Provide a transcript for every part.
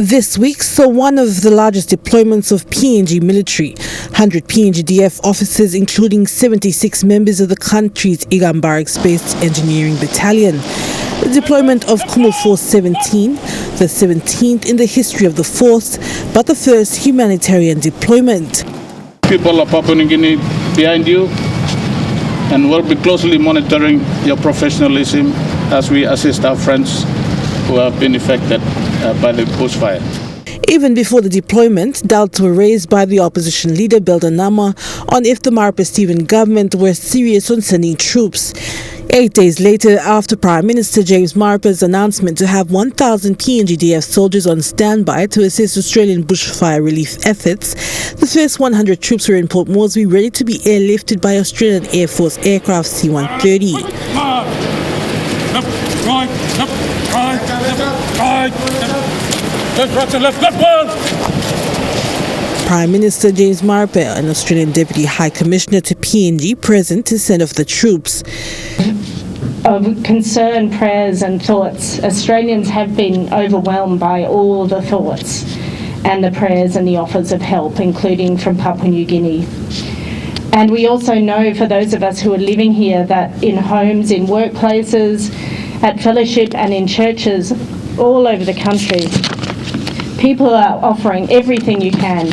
This week saw one of the largest deployments of PNG military. 100 PNGDF officers, including 76 members of the country's Igam Barracks-based engineering battalion. The deployment of Kumul Force 17, the 17th in the history of the force, but the first humanitarian deployment. People of Papua New Guinea behind you, and we'll be closely monitoring your professionalism as we assist our friends who have been affected by the bushfire. Even before the deployment, doubts were raised by the opposition leader Belda Nama on if the Marape Steven Government were serious on sending troops. 8 days later, after Prime Minister James Marape's announcement to have 1,000 PNGDF soldiers on standby to assist Australian bushfire relief efforts, the first 100 troops were in Port Moresby ready to be airlifted by Australian Air Force aircraft C-130. Prime Minister James Marape and Australian Deputy High Commissioner to PNG present to send off the troops. Of concern, prayers and thoughts, Australians have been overwhelmed by all the thoughts and the prayers and the offers of help, including from Papua New Guinea. And we also know, for those of us who are living here, that in homes, in workplaces, at fellowship and in churches all over the country, people are offering everything you can.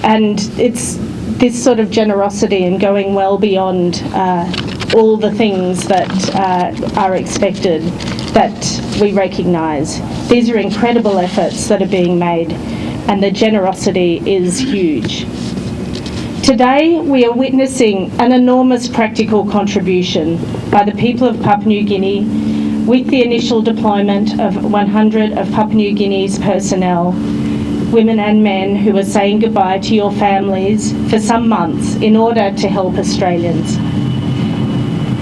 And it's this sort of generosity and going well beyond all the things that are expected that we recognise. These are incredible efforts that are being made, and the generosity is huge. Today we are witnessing an enormous practical contribution by the people of Papua New Guinea with the initial deployment of 100 of Papua New Guinea's personnel, women and men who are saying goodbye to your families for some months in order to help Australians.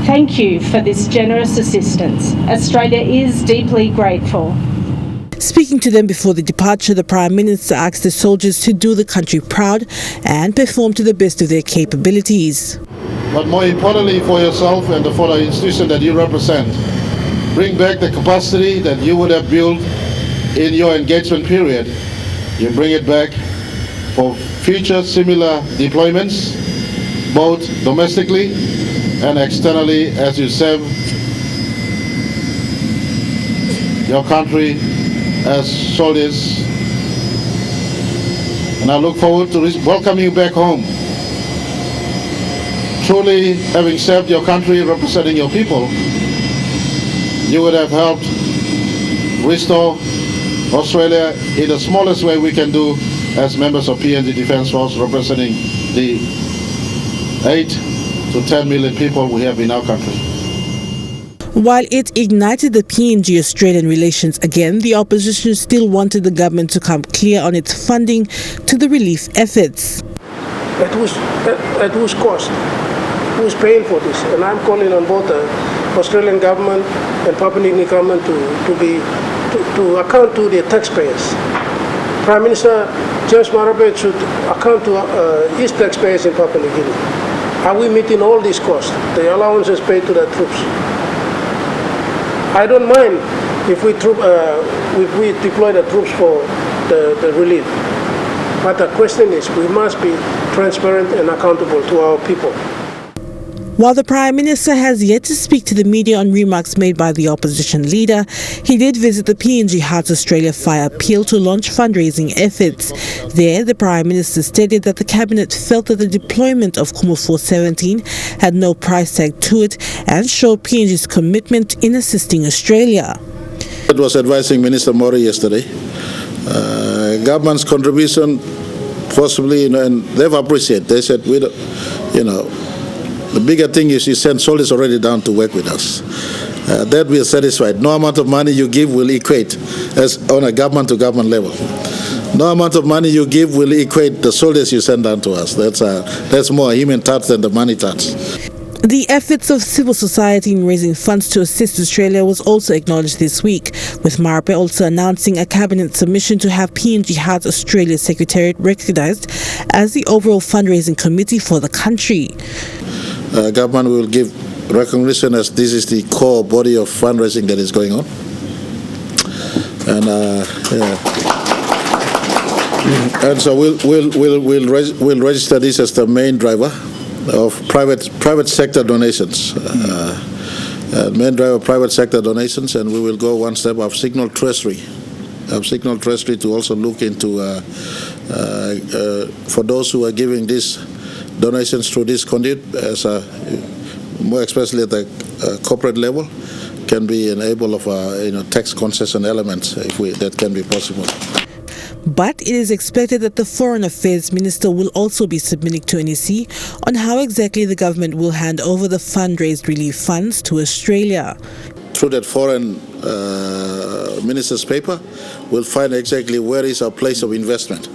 Thank you for this generous assistance. Australia is deeply grateful. Speaking to them before the departure, the Prime Minister asked the soldiers to do the country proud and perform to the best of their capabilities. But more importantly, for yourself and for the institution that you represent, bring back the capacity that you would have built in your engagement period. You bring it back for future similar deployments, both domestically and externally, as you serve your country as soldiers. And I look forward to welcoming you back home. Truly, having served your country, representing your people, you would have helped restore Australia in the smallest way we can do as members of PNG Defence Force, representing the 8 to 10 million people we have in our country. While it ignited the PNG-Australian relations again, the opposition still wanted the government to come clear on its funding to the relief efforts. At whose cost? Who's paying for this? And I'm calling on both the Australian government and Papua New Guinea government to account to the taxpayers. Prime Minister James Marape should account to his taxpayers in Papua New Guinea. Are we meeting all these costs? The allowances paid to the troops. I don't mind if we deploy the troops for the relief. But the question is, we must be transparent and accountable to our people. While the Prime Minister has yet to speak to the media on remarks made by the opposition leader, he did visit the PNG Hearts Australia Fire Appeal to launch fundraising efforts. There, the Prime Minister stated that the Cabinet felt that the deployment of Kumul Force 17 had no price tag to it and showed PNG's commitment in assisting Australia. I was advising Minister Mori yesterday. Government's contribution, possibly, and they've appreciated. They said, the bigger thing is you send soldiers already down to work with us. That we are satisfied. No amount of money you give will equate as on a government-to-government level. No amount of money you give will equate the soldiers you send down to us. That's more a human touch than the money touch. The efforts of civil society in raising funds to assist Australia was also acknowledged this week, with Marape also announcing a cabinet submission to have PNG Hearts Australia Secretariat recognised as the overall fundraising committee for the country. Government will give recognition as this is the core body of fundraising that is going on. And And so we'll register this as the main driver of private sector donations. Main driver private sector donations, and we will go one step of signal treasury. To also look into for those who are giving these donations through this conduit, as more especially at the corporate level, can be enabled of tax concession elements that can be possible. But it is expected that the Foreign Affairs Minister will also be submitting to NEC on how exactly the government will hand over the fundraised relief funds to Australia. Through that Foreign Minister's paper, we'll find exactly where is our place of investment.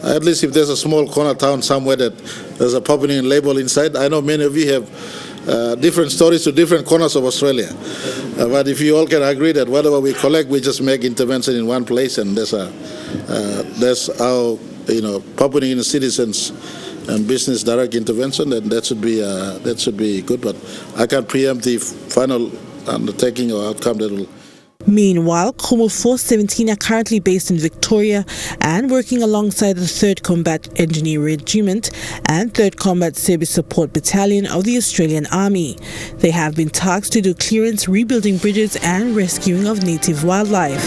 At least if there's a small corner town somewhere that there's a Papua New Guinea label inside, I know many of you have different stories to different corners of Australia. But if you all can agree that whatever we collect, we just make intervention in one place, and that's our Papua New Guinea citizens and business direct intervention, then that should be good. But I can't preempt the final undertaking or outcome that will. Meanwhile, Kumul Force 17 are currently based in Victoria and working alongside the 3rd Combat Engineer Regiment and 3rd Combat Service Support Battalion of the Australian Army. They have been tasked to do clearance, rebuilding bridges and rescuing of native wildlife.